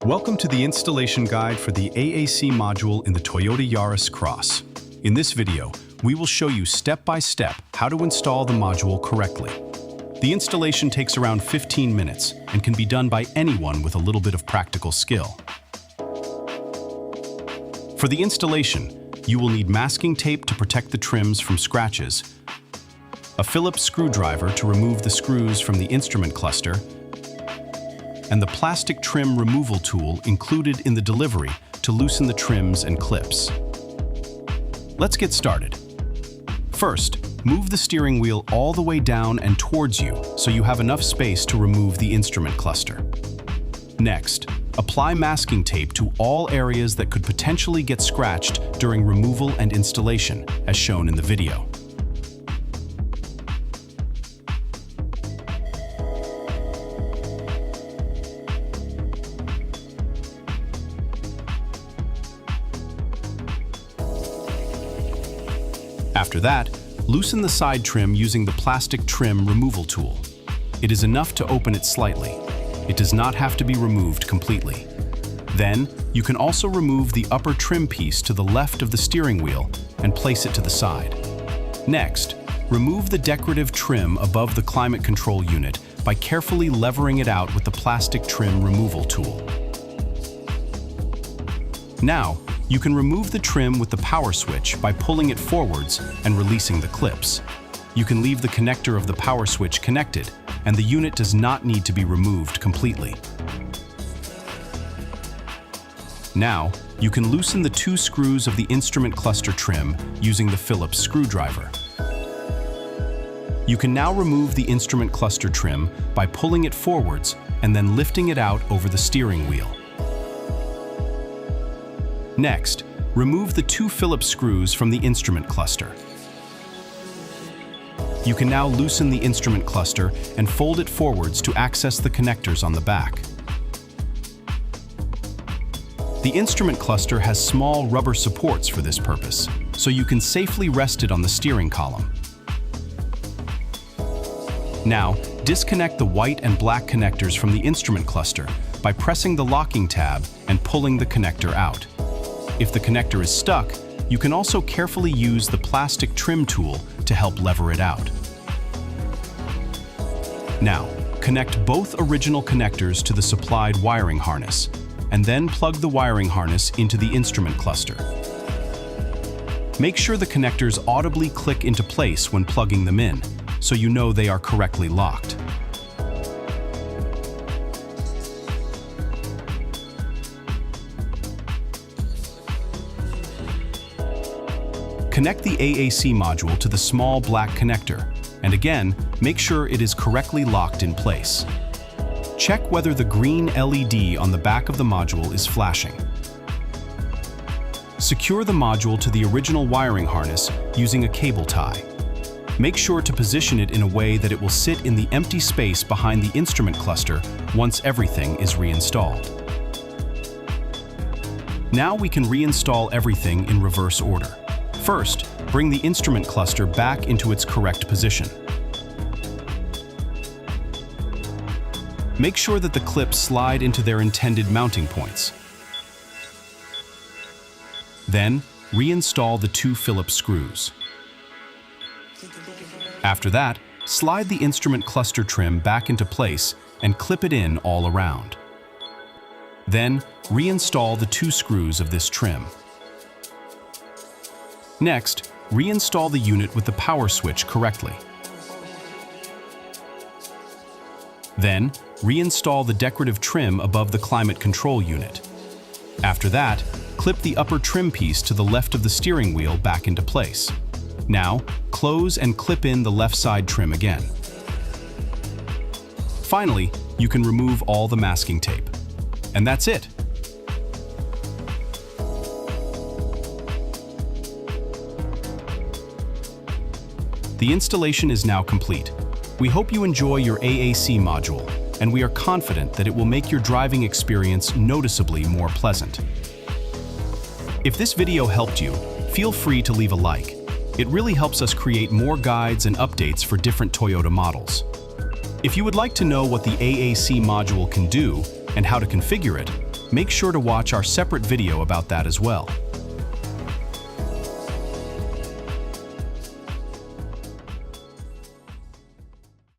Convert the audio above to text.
Welcome to the installation guide for the AAC module in the Toyota Yaris Cross. In this video, we will show you step-by-step how to install the module correctly. The installation takes around 15 minutes and can be done by anyone with a little bit of practical skill. For the installation, you will need masking tape to protect the trims from scratches, a Phillips screwdriver to remove the screws from the instrument cluster, and the plastic trim removal tool included in the delivery to loosen the trims and clips. Let's get started. First, move the steering wheel all the way down and towards you so you have enough space to remove the instrument cluster. Next, apply masking tape to all areas that could potentially get scratched during removal and installation, as shown in the video. After that, loosen the side trim using the plastic trim removal tool. It is enough to open it slightly. It does not have to be removed completely. Then, you can also remove the upper trim piece to the left of the steering wheel and place it to the side. Next, remove the decorative trim above the climate control unit by carefully levering it out with the plastic trim removal tool. Now, you can remove the trim with the power switch by pulling it forwards and releasing the clips. You can leave the connector of the power switch connected, and the unit does not need to be removed completely. Now, you can loosen the two screws of the instrument cluster trim using the Phillips screwdriver. You can now remove the instrument cluster trim by pulling it forwards and then lifting it out over the steering wheel. Next, remove the two Phillips screws from the instrument cluster. You can now loosen the instrument cluster and fold it forwards to access the connectors on the back. The instrument cluster has small rubber supports for this purpose, so you can safely rest it on the steering column. Now, disconnect the white and black connectors from the instrument cluster by pressing the locking tab and pulling the connector out. If the connector is stuck, you can also carefully use the plastic trim tool to help lever it out. Now, connect both original connectors to the supplied wiring harness, and then plug the wiring harness into the instrument cluster. Make sure the connectors audibly click into place when plugging them in, so you know they are correctly locked. Connect the AAC module to the small black connector, and again, make sure it is correctly locked in place. Check whether the green LED on the back of the module is flashing. Secure the module to the original wiring harness using a cable tie. Make sure to position it in a way that it will sit in the empty space behind the instrument cluster once everything is reinstalled. Now we can reinstall everything in reverse order. First, bring the instrument cluster back into its correct position. Make sure that the clips slide into their intended mounting points. Then, reinstall the two Phillips screws. After that, slide the instrument cluster trim back into place and clip it in all around. Then, reinstall the two screws of this trim. Next, reinstall the unit with the power switch correctly. Then, reinstall the decorative trim above the climate control unit. After that, clip the upper trim piece to the left of the steering wheel back into place. Now, close and clip in the left side trim again. Finally, you can remove all the masking tape. And that's it. The installation is now complete. We hope you enjoy your AAC module, and we are confident that it will make your driving experience noticeably more pleasant. If this video helped you, feel free to leave a like. It really helps us create more guides and updates for different Toyota models. If you would like to know what the AAC module can do and how to configure it, Make sure to watch our separate video about that as well.